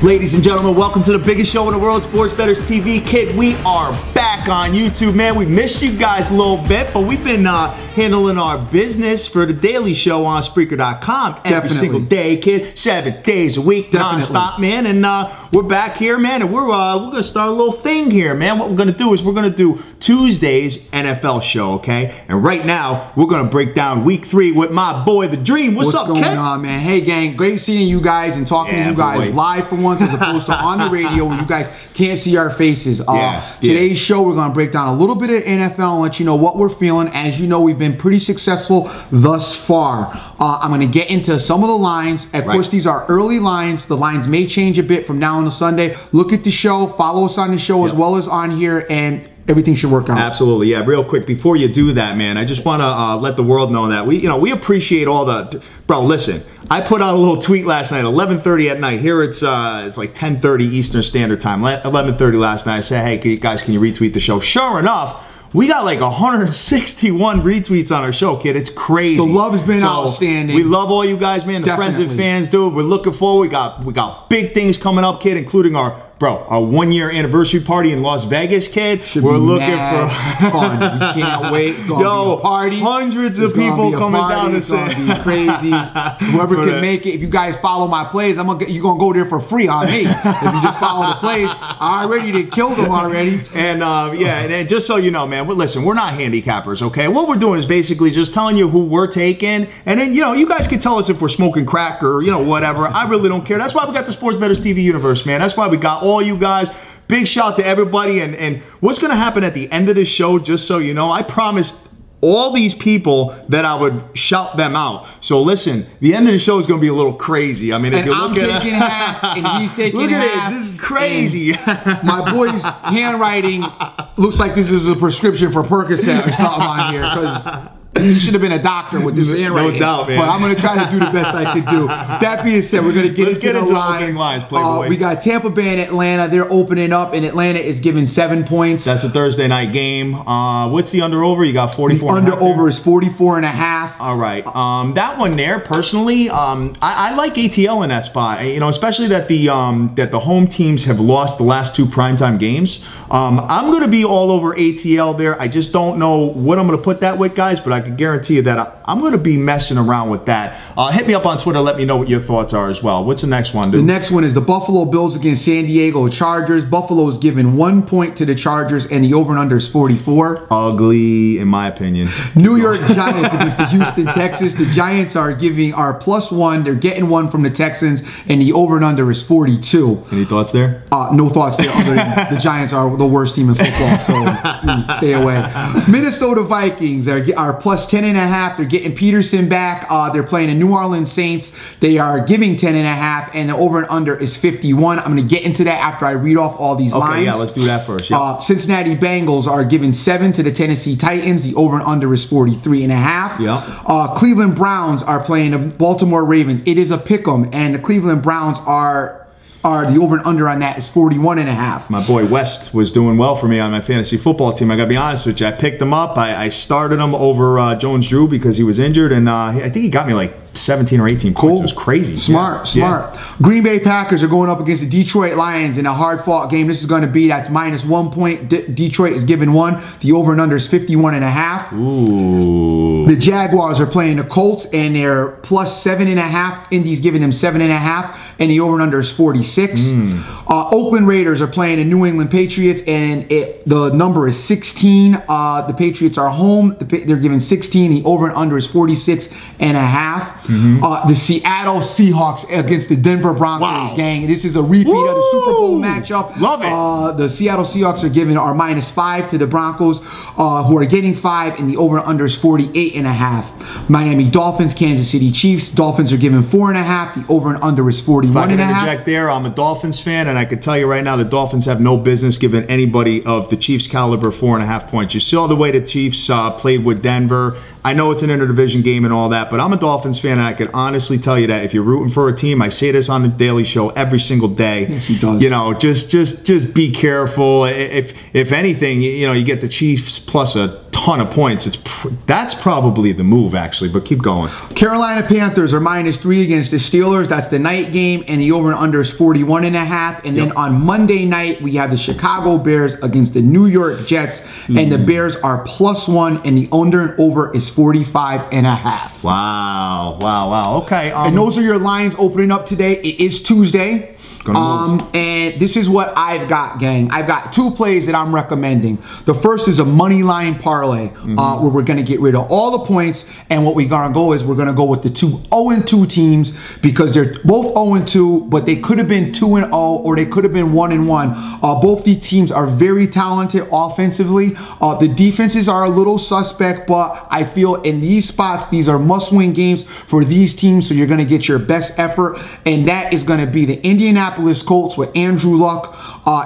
Ladies and gentlemen, welcome to the biggest show in the world, Sports Bettors TV. Kid, we are back on YouTube, man. We missed you guys a little bit, but we've been handling our business for the daily show on Spreaker.com every single day, kid. 7 days a week, non-stop, man. And we're back here, man, and we're gonna start a little thing here, man. What we're gonna do is we're gonna do Tuesday's NFL show, okay? And right now, we're gonna break down Week 3 with my boy, The Dream. What's up, going on, man? Hey, gang, great seeing you guys and talking to you guys live for once as opposed to on the radio where you guys can't see our faces. Today's show, we're going to break down a little bit of NFL and let you know what we're feeling. As you know, we've been pretty successful thus far. I'm going to get into some of the lines. Of course, these are early lines. The lines may change a bit from now until Sunday. Look at the show. Follow us on the show as well as on here, and everything should work out. Absolutely, yeah. Real quick, before you do that, man, I just want to let the world know that we appreciate all the. Bro, listen, I put out a little tweet last night, 11:30 at night. Here it's like 10:30 Eastern Standard Time. 11:30 last night. I said, hey, guys, can you retweet the show? Sure enough, we got like 161 retweets on our show, kid. It's crazy. The love has been outstanding. We love all you guys, man. The friends and fans, dude. We're looking forward. We got big things coming up, kid, including our 1-year anniversary party in Las Vegas, kid. We're looking for fun. We can't wait. It's gonna be a party. Hundreds of people coming down to say. It's gonna be crazy. Whoever can make it. If you guys follow my plays, you're gonna go there for free on me. If you just follow the plays, I already killed them already. And yeah, and just so you know, man, listen, we're not handicappers, okay? What we're doing is basically just telling you who we're taking, and then you guys can tell us if we're smoking crack or whatever. I really don't care. That's why we got the Sports Bettors TV universe, man. That's why we got all you guys. Big shout to everybody, and what's going to happen at the end of the show, just so you know, I promised all these people that I would shout them out. So listen, the end of the show is going to be a little crazy. I mean, if you look at I'm taking half, and he's taking half. Look at this. This is crazy. My boy's handwriting looks like this is a prescription for Percocet or something on here, because he should have been a doctor with this handwriting. No doubt, man. But I'm going to try to do the best I could do. That being said, we're going to get into the lines. Playboy. We got Tampa Bay and Atlanta. They're opening up, and Atlanta is giving 7 points. That's a Thursday night game. What's the under-over? You got 44 The under-over is 44.5. All right. That one there, personally, I like ATL in that spot. Especially that the home teams have lost the last 2 primetime games. I'm going to be all over ATL there. I just don't know what I'm going to put that with, guys, but I can guarantee you that I'm going to be messing around with that. Hit me up on Twitter. Let me know what your thoughts are as well. What's the next one, dude? The next one is the Buffalo Bills against San Diego Chargers. Buffalo's given 1 point to the Chargers, and the over and under is 44. Ugly, in my opinion. New York Giants against the Houston Texans. The Giants are +1. They're getting 1 from the Texans, and the over and under is 42. Any thoughts there? No thoughts there, other than the Giants are the worst team in football, so stay away. Minnesota Vikings are +10.5. They're getting Peterson back. They're playing the New Orleans Saints. They are giving 10.5, and the over and under is 51. I'm going to get into that after I read off all these lines. Okay, yeah, let's do that first. Yep. Cincinnati Bengals are giving 7 to the Tennessee Titans. The over and under is 43.5. Yep. Cleveland Browns are playing the Baltimore Ravens. It is a pick'em, and the Cleveland Browns are the over and under on that is 41.5. My boy West was doing well for me on my fantasy football team. I got to be honest with you. I picked him up. I started him over Jones-Drew because he was injured, and I think he got me like 17 or 18 points. It was crazy. Smart. Green Bay Packers are going up against the Detroit Lions in a hard-fought game. This is going to be, that's -1 point. Detroit is given 1. The over and under is 51.5. Ooh. The Jaguars are playing the Colts, and they're +7.5. Indy's giving them 7.5, and the over and under is 46. Oakland Raiders are playing the New England Patriots, and the number is 16. The Patriots are home. They're giving 16. The over and under is 46.5. The Seattle Seahawks against the Denver Broncos, gang. This is a repeat of the Super Bowl matchup. Love it. The Seattle Seahawks are giving -5 to the Broncos, who are getting 5, and the over and under is 48.5. Miami Dolphins, Kansas City Chiefs. Dolphins are giving 4.5. The over and under is 41.5. If I can interject there, I'm a Dolphins fan, and I can tell you right now, the Dolphins have no business giving anybody of the Chiefs' caliber 4.5 points. You saw the way the Chiefs played with Denver. I know it's an interdivision game and all that, but I'm a Dolphins fan, and I can honestly tell you that if you're rooting for a team, I say this on the Daily Show every single day. Yes, he does. Just be careful. If anything, you get the Chiefs plus a ton of points. That's probably the move, actually, but keep going. Carolina Panthers are -3 against the Steelers. That's the night game, and the over and under is 41.5. And then on Monday night, we have the Chicago Bears against the New York Jets, and the Bears are +1, and the under and over is 45.5. Wow. Okay. And those are your lines opening up today. It is Tuesday. And this is what I've got, gang. I've got 2 plays that I'm recommending. The first is a money line parlay, where we're going to get rid of all the points, and what we're going to go is we're going to go with the 2 0-2 teams, because they're both 0-2, but they could have been 2-0 or they could have been 1-1. Both these teams are very talented offensively. The defenses are a little suspect, but I feel in these spots, these are must-win games for these teams, so you're going to get your best effort, and that is going to be the Indianapolis Colts with Andrew Luck,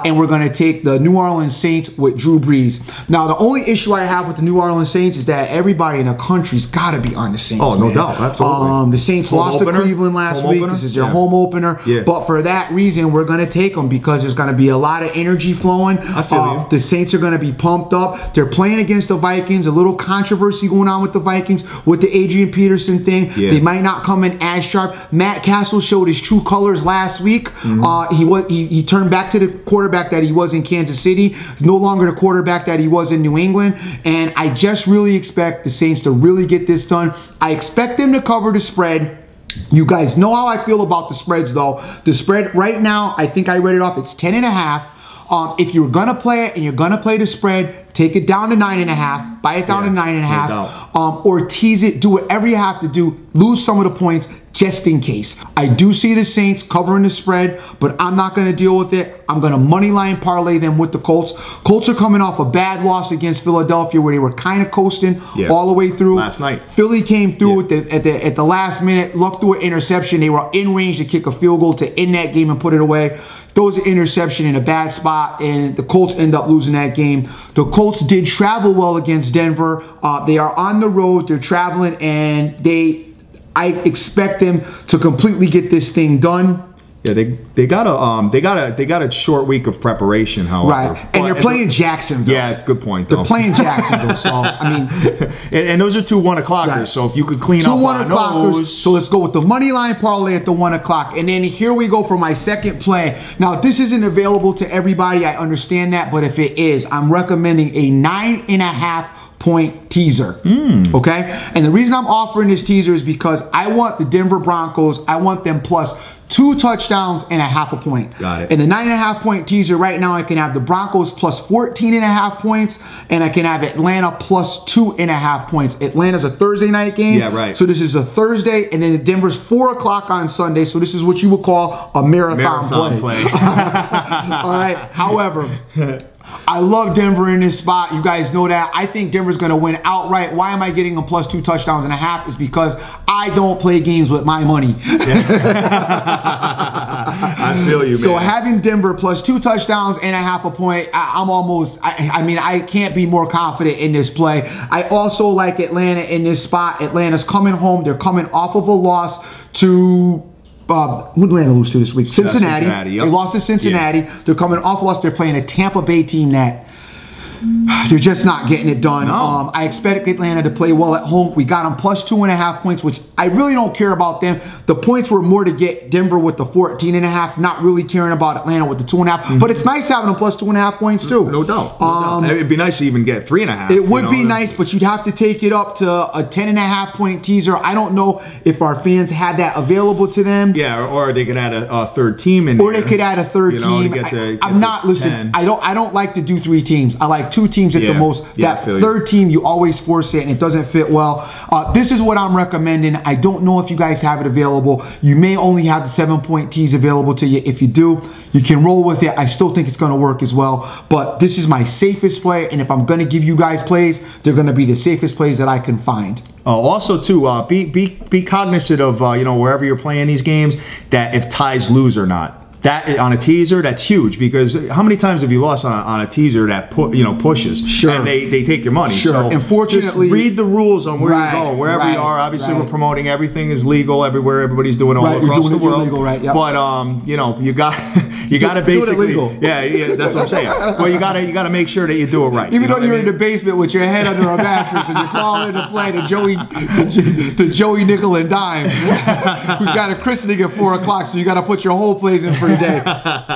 and we're going to take the New Orleans Saints with Drew Brees. Now, the only issue I have with the New Orleans Saints is that everybody in the country's got to be on the Saints. Oh, no doubt. Absolutely. The Saints lost to Cleveland last week. This is their home opener. But for that reason, we're going to take them because there's going to be a lot of energy flowing. I feel you. The Saints are going to be pumped up. They're playing against the Vikings. A little controversy going on with the Vikings with the Adrian Peterson thing. They might not come in as sharp. Matt Castle showed his true colors last week. He turned back to the quarterback that he was in Kansas City. He's no longer the quarterback that he was in New England. And I just really expect the Saints to really get this done. I expect them to cover the spread. You guys know how I feel about the spreads, though. The spread right now, I think I read it off, it's 10.5. If you're going to play it and you're going to play the spread, take it down to 9.5, buy it down to 9.5, or tease it, do whatever you have to do, lose some of the points just in case. I do see the Saints covering the spread, but I'm not going to deal with it. I'm going to money line parlay them with the Colts. Colts are coming off a bad loss against Philadelphia where they were kind of coasting all the way through. Last night. Philly came through at the last minute, luck through an interception. They were in range to kick a field goal to end that game and put it away. Throws an interception in a bad spot, and the Colts end up losing that game. The Colts did travel well against Denver. They are on the road. They're traveling, and I expect them to completely get this thing done. Yeah, they got a short week of preparation, however. Right, and they're playing Jacksonville. Yeah, good point, though. They're playing Jacksonville, so, I mean... and those are 2 1-o'clockers, so if you could clean up on those... So let's go with the money line parlay at the 1 o'clock. And then here we go for my second play. Now, this isn't available to everybody, I understand that, but if it is, I'm recommending a 9.5 point teaser. Okay? And the reason I'm offering this teaser is because I want the Denver Broncos, I want them plus 2 touchdowns and a half a point. Got it. In the 9.5 point teaser right now, I can have the Broncos plus 14.5 points, and I can have Atlanta plus 2.5 points. Atlanta's a Thursday night game. Yeah, right. So this is a Thursday, and then Denver's 4 o'clock on Sunday. So this is what you would call a marathon play. All right. However, I love Denver in this spot. You guys know that. I think Denver's going to win outright. Why am I getting them plus 2 touchdowns and a half? Is because I don't play games with my money. I feel you, man. So having Denver plus 2 touchdowns and a half a point, I mean, I can't be more confident in this play. I also like Atlanta in this spot. Atlanta's coming home. They're coming off of a loss to... who did Atlanta lose to this week? Cincinnati. They lost to Cincinnati. They're coming off a loss. They're playing a Tampa Bay team that they're just not getting it done. No. I expect Atlanta to play well at home. We got them plus 2.5 points, which I really don't care about them. The points were more to get Denver with the 14.5, not really caring about Atlanta with the 2.5. But it's nice having them plus 2.5 points too. No doubt. It'd be nice to even get 3.5. It would be nice, but you'd have to take it up to a 10.5 point teaser. I don't know if our fans had that available to them. Yeah, or they could add a third team in there. Or they could add a third team. Listen, I don't like to do 3 teams. I like 2 teams at the most. That third team, you always force it and it doesn't fit well. This is what I'm recommending. I don't know if you guys have it available. You may only have the 7-point teas available to you. If you do, you can roll with it. I still think it's going to work as well. But this is my safest play, and if I'm going to give you guys plays, they're going to be the safest plays that I can find. Also, too, be cognizant of wherever you're playing these games, that if ties lose or not. that on a teaser, that's huge, because how many times have you lost on a teaser that pushes? Sure. And they take your money. Sure. So unfortunately, just read the rules on where you're going, wherever you are. Obviously, we're promoting everything is legal everywhere. Everybody's doing all across the world. Illegal, right? Yep. But you got to basically, yeah, that's what I'm saying. Well, you got to make sure that you do it right. Even though you're in the basement with your head under a mattress and you're calling to play to Joey Nickel and Dime, who's got a christening at 4 o'clock, so you got to put your whole plays in for the day.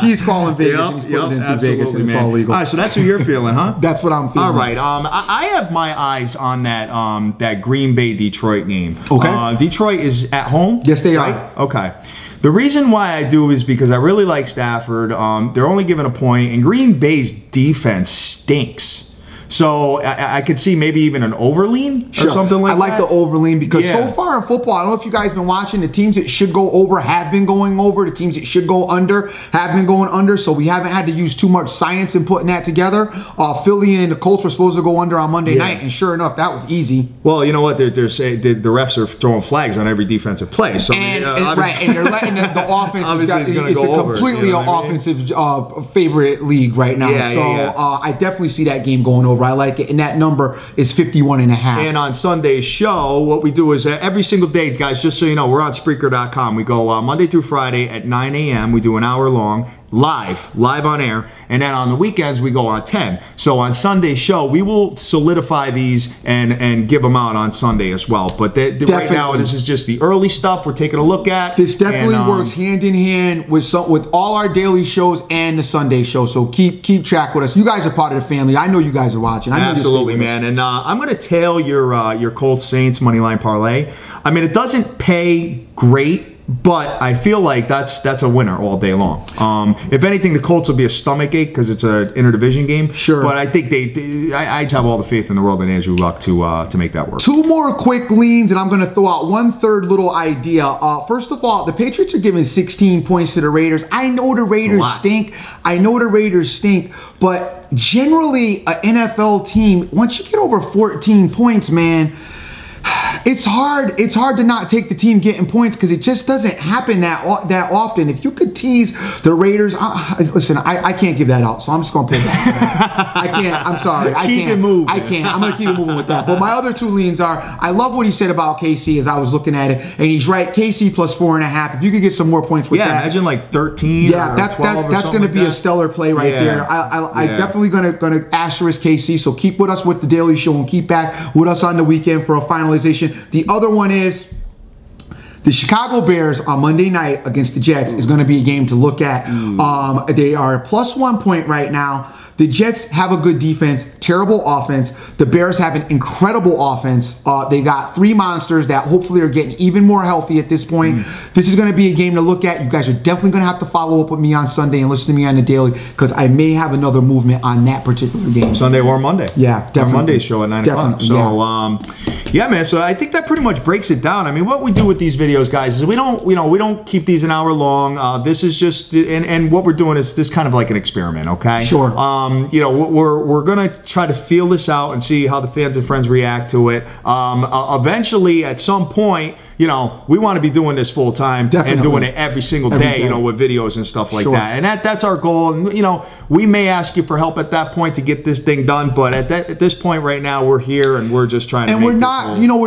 He's calling Vegas and he's putting it in Vegas, and it's all legal. All right, so that's what you're feeling, huh? That's what I'm feeling. All right, I have my eyes on that Green Bay Detroit game. Okay. Detroit is at home. Yes, they are. Okay. The reason why I do is because I really like Stafford. They're only given a point, and Green Bay's defense stinks. So I could see maybe even an overlean or something like that. I like the overlean because so far in football, I don't know if you guys have been watching, the teams that should go over have been going over. The teams that should go under have been going under. So we haven't had to use too much science in putting that together. Philly and the Colts were supposed to go under on Monday night, and sure enough, that was easy. Well, you know what? They're saying the refs are throwing flags on every defensive play. So and they're letting the offense is a completely offensive favorite league right now. I definitely see that game going over. I like it, and that number is 51.5. And on Sunday's show, what we do is every single day, guys, just so you know, we're on Spreaker.com. We go Monday through Friday at 9 a.m. We do an hour long. Live on air, and then on the weekends we go on 10. So on Sunday's show we will solidify these and give them out on Sunday as well. But right now this is just the early stuff we're taking a look at. This definitely works hand in hand with all our daily shows and the Sunday show. So keep track with us. You guys are part of the family. I know you guys are watching. I know absolutely, man. And I'm going to tail your Colts Saints moneyline parlay. I mean, it doesn't pay great, but I feel like that's a winner all day long. If anything, the Colts will be a stomach ache because it's an interdivision game. Sure. But I think I'd have all the faith in the world in Andrew Luck to make that work. Two more quick leans, and I'm going to throw out one third little idea. First of all, the Patriots are giving 16 points to the Raiders. I know the Raiders stink. But generally, an NFL team, once you get over 14 points, man, it's hard to not take the team getting points because it just doesn't happen that often. If you could tease the Raiders, listen, I can't give that out, so I'm just gonna put that. I can't. I'm sorry. Keep it moving. I can't. I'm gonna keep it moving with that. But my other two leans are: I love what he said about KC as I was looking at it, and he's right. KC plus 4.5. If you could get some more points with that, imagine like 13. Yeah, that's gonna be a stellar play right there. I definitely gonna asterisk KC. So keep with us with the Daily Show and keep back with us on the weekend for a finalization. The other one is the Chicago Bears on Monday night against the Jets is going to be a game to look at. They are plus 1 point right now. The Jets have a good defense, terrible offense. The Bears have an incredible offense. They got 3 monsters that hopefully are getting even more healthy at this point. This is going to be a game to look at. You guys are definitely going to have to follow up with me on Sunday and listen to me on the daily because I may have another movement on that particular game. Sunday or Monday. Yeah, definitely. Our Monday's show at 9 o'clock. So, yeah, man. So I think that pretty much breaks it down. I mean, what we do with these videos, guys, is we don't keep these an hour long. This is just, and what we're doing is this kind of like an experiment, okay? Sure. We're gonna try to feel this out and see how the fans and friends react to it. Eventually, at some point, we want to be doing this full time and doing it every single day, with videos and stuff like that. And that's our goal. And we may ask you for help at that point to get this thing done, but at this point right now, we're here and we're just trying to. And we're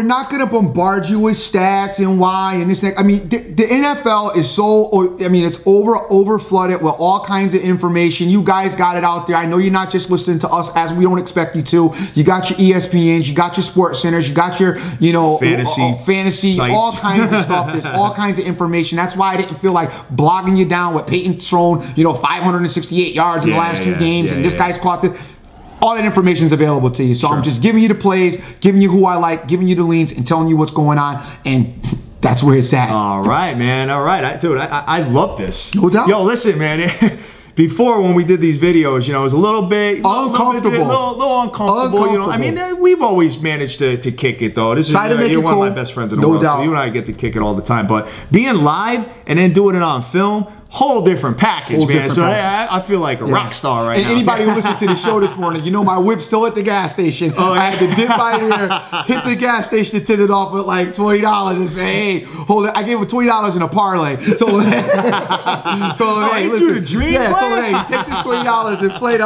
not going to bombard you with stats and why and this. I mean, the NFL is it's over flooded with all kinds of information. You guys got it out there. I know you're not just listening to us as we don't expect you to. You got your ESPNs, you got your sports centers, you got your fantasy sites. All kinds of stuff. There's all kinds of information. That's why I didn't feel like blogging you down with Peyton's thrown 568 yards in the last 2 games, and this guy's caught this. All that information is available to you. So I'm just giving you the plays, giving you who I like, giving you the leans, and telling you what's going on. And that's where it's at. All right, man. All right. Dude, I love this. No doubt. Yo, listen, man. Before, when we did these videos, it was a little bit uncomfortable. A little uncomfortable. I mean, we've always managed to kick it, though. You're one of my best friends in the world, so you and I get to kick it all the time. But being live and then doing it on film, whole different package, man. So I feel like a rock star right now. And anybody who listened to the show this morning, you know my whip's still at the gas station. Oh, yeah. I had to dip by there, hit the gas station attendant off with like $20 and say, hey, hold it. I gave him $20 in a parlay. Told him, hey, listen. You the dream told him, hey, take this $20 and play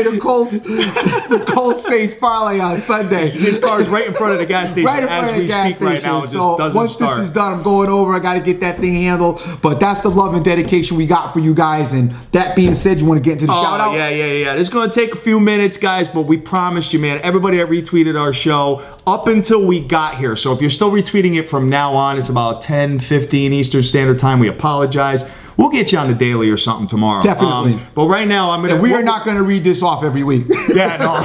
the Colts, the Colts Saints parlay on Sunday. His car's right in front of the gas station as we speak right now. It just doesn't start. Once this is done, I'm going over. I got to get that thing handled. But that's the love and dedication we got for you guys. And that being said, you want to get into the shout outs? Yeah. It's going to take a few minutes, guys, but we promised you, man, everybody that retweeted our show up until we got here. So if you're still retweeting it from now on, it's about 10:15 Eastern Standard Time. We apologize. We'll get you on the daily or something tomorrow. Definitely. But right now, I'm gonna. And we are not going to read this off every week. Yeah, no,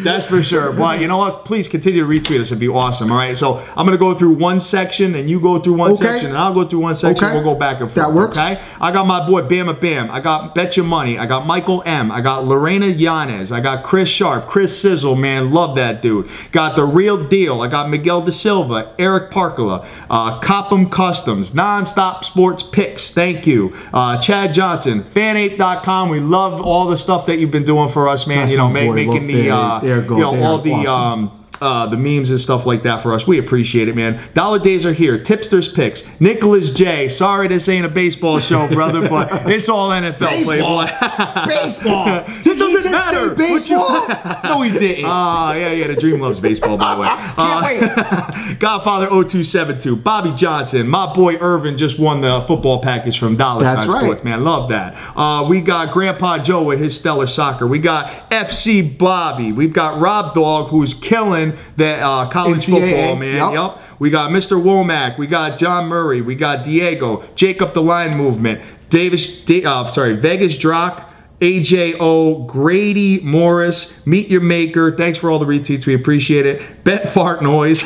that's for sure. But you know what? Please continue to retweet us. It'd be awesome. All right. So I'm going to go through one section, and you go through one section, and I'll go through one section. We'll go back and forth. That works. Okay. I got my boy Bama Bam. I got Betcha Money. I got Michael M. I got Lorena Yanez. I got Chris Sharp. Chris Sizzle, man, love that dude. Got The Real Deal. I got Miguel De Silva. Eric Parkala. Copham Customs. Nonstop Sports Picks. Thank you. Chad Johnson, fanape.com. We love all the stuff that you've been doing for us, man. That's you know, making the all the awesome. The memes and stuff like that for us. We appreciate it, man. Dollar Days are here. Tipsters Picks. Nicholas J. Sorry this ain't a baseball show, brother, but it's all NFL, Playboy. Baseball. It doesn't matter. Baseball? No, he didn't. Yeah. The Dream loves baseball, by the way. Can't wait. Godfather 0272. Bobby Johnson. My boy Irvin just won the football package from Dollar Sign Sports, man. Love that. We got Grandpa Joe with his stellar soccer. We got FC Bobby. We've got Rob Dog, who's killing that college football, man. Yep. We got Mr. Womack. We got John Murray. We got Diego. Jacob the Line Movement. Vegas Drock. AJO, Grady Morris, Meet Your Maker. Thanks for all the retweets. We appreciate it. Bet Fart Noise.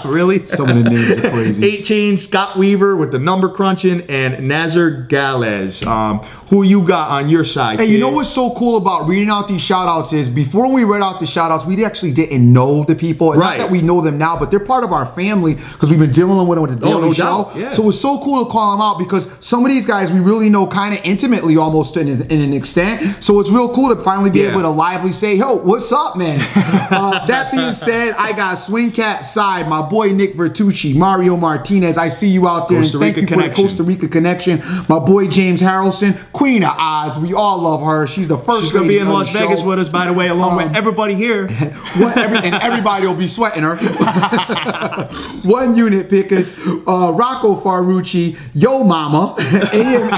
Really? Some of the names are crazy. 8 Chain, Scott Weaver with the number crunching, and Nazar Galez. Who you got on your side, Hey, you know what's so cool about reading out these shout outs is before we read out the shout outs, we actually didn't know the people. And not that we know them now, but they're part of our family because we've been dealing with them with the Daily Show. Yeah. So it's so cool to call them out because some of these guys we really know kind of intimately almost in an extent. So it's real cool to finally be able to lively say, yo, what's up, man? That being said, I got Swing Cat Side, my boy Nick Vertucci, Mario Martinez. I see you out there. Costa Rica and thank you for the Costa Rica connection. My boy James Harrelson, Queen of Odds. We all love her. She's the first. She's gonna be in Las Vegas with us, by the way, along with everybody here. And everybody will be sweating her. One Unit Pickers, Rocco Farucci, Yo Mama, AM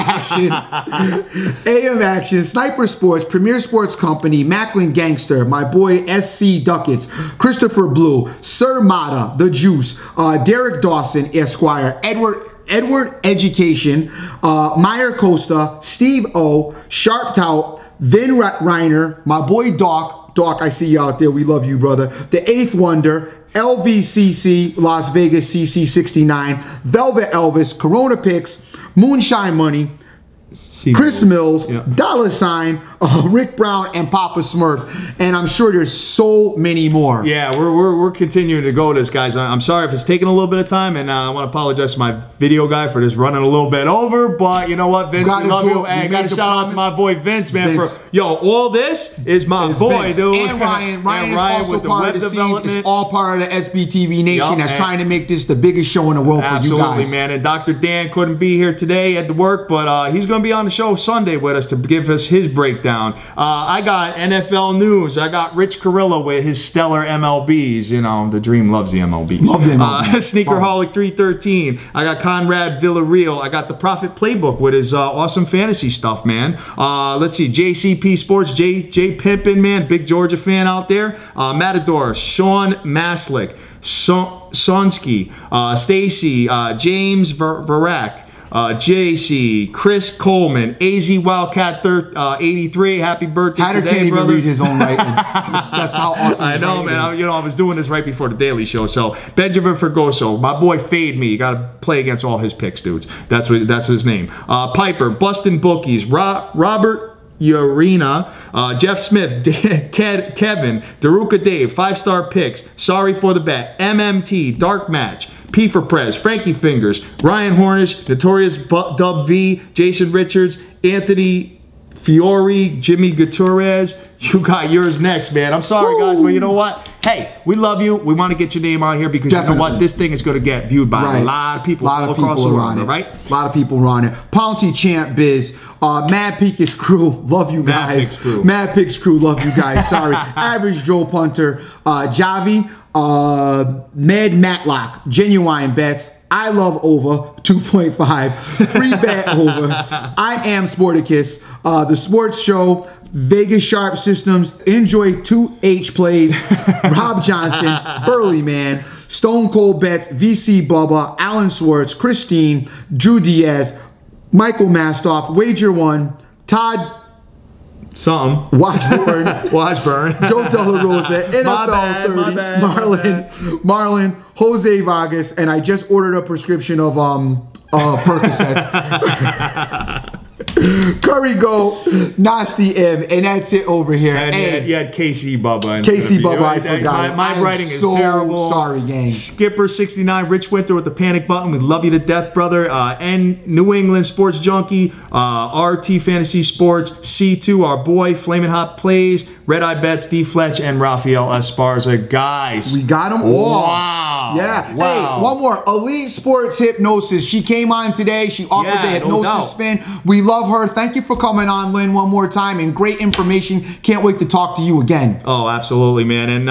Action, Sniper Sports, Premier Sports Company, Macklin Gangster, my boy SC Ducats, Christopher Blue, Sir Mata, The Juice, Derek Dawson, Esquire, Edward Education, Meyer Costa, Steve O, Sharp Tout, Vin Reiner, my boy Doc. Doc, I see you out there. We love you, brother. The Eighth Wonder, LVCC, Las Vegas CC69, Velvet Elvis, Corona Picks, Moonshine Money, Chris Mills, Dollar Sign, Rick Brown, and Papa Smurf, and I'm sure there's so many more. Yeah, we're continuing to go this, guys. I'm sorry if it's taking a little bit of time, and I want to apologize to my video guy for just running a little bit over. But you know what, Vince, we love you. Hey, got to shout out to my boy Vince, man. For all this is my boy, Vince. Dude. And Ryan is also with the part of the development. It's all part of the SBTV Nation that's trying to make this the biggest show in the world for you guys. Absolutely, man. And Dr. Dan couldn't be here today at the work, but he's going to be on the show Sunday with us to give us his breakdown. I got NFL news. I got Rich Carrillo with his stellar MLBs. You know, the Dream loves the MLBs. Love them. Sneakerholic 313. I got Conrad Villarreal. I got the Prophet Playbook with his awesome fantasy stuff, man. Let's see, JCP Sports, Jay Pimpin, man, big Georgia fan out there. Matador, Sean Maslick, Sonsky, Stacy, James Varak, JC, Chris Coleman, AZ Wildcat 83. Happy birthday Hatter today, can't even brother. read his own writing. That's how awesome. I know, man. I was doing this right before the Daily Show. So Benjamin Fergoso, my boy, Fade Me. You got to play against all his picks, dudes. That's his name. Piper, Bustin' Bookies, Robert Urena, Jeff Smith, Kevin, Daruka Dave, 5-star picks, sorry for the bet, MMT, Dark Match, P for Prez, Frankie Fingers, Ryan Hornish, Notorious Dub V, Jason Richards, Anthony Fiore, Jimmy Gutierrez. You got yours next, man. I'm sorry, guys, but you know what? Hey, we love you. We want to get your name out here because you know what? This thing is going to get viewed by a lot of people all across the world, right? A lot of people are on it. Pouncy Champ Biz, Mad Picks Crew, love you guys. Mad Picks Crew, love you guys. Sorry. Average Joe Punter, Javi, Med Matlock, Genuine Bets, I love over 2.5, free bet over. I am Sporticus, the sports show, Vegas Sharp Systems, Enjoy 2H Plays, Rob Johnson, Burley Man, Stone Cold Bets, VC Bubba, Alan Swartz, Christine, Drew Diaz, Michael Mastoff, Wager One, Todd Washburn, Joe Della Rosa, NFL 30, Marlon, Jose Vargas, and I just ordered a prescription of Percocets. Curry Go, Nasty M, and that's it over here. And hey, you had KC Bubba. KC Bubba, I forgot. My writing is terrible. Sorry, gang. Skipper69, Rich Winter with the panic button. We love you to death, brother. N New England Sports Junkie, RT Fantasy Sports, C2, our boy, Flamin' Hot Plays, Red Eye Bets, D Fletch, and Rafael Esparza. Guys, we got them all. Wow. Yeah. Wow. Hey, one more. Elite Sports Hypnosis. She came on today. She offered the hypnosis spin. We love her. Thank you for coming on, Lynn, one more time, and great information. Can't wait to talk to you again. Oh, absolutely, man. And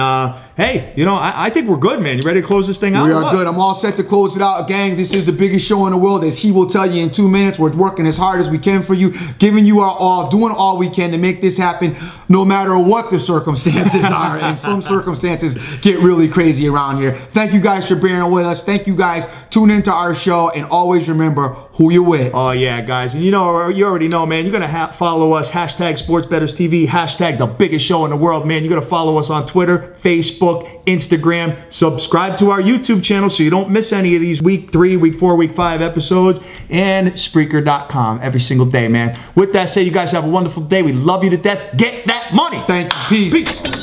hey, you know, I think we're good, man. You ready to close this thing out? We are good. I'm all set to close it out. Gang, this is the biggest show in the world, as he will tell you in 2 minutes. We're working as hard as we can for you, giving you our all, doing all we can to make this happen, no matter what the circumstances are. And some circumstances get really crazy around here. Thank you guys for bearing with us. Thank you guys. Tune into our show, and always remember who you're with. Oh, yeah, guys. And you know, you already know, man, you're going to follow us, hashtag SportsBettersTV, hashtag the biggest show in the world, man. You're going to follow us on Twitter, Facebook, Instagram. Subscribe to our YouTube channel so you don't miss any of these week 3, week 4, week 5 episodes, and Spreaker.com every single day, man. With that said, you guys have a wonderful day. We love you to death. Get that money. Thank you. Peace.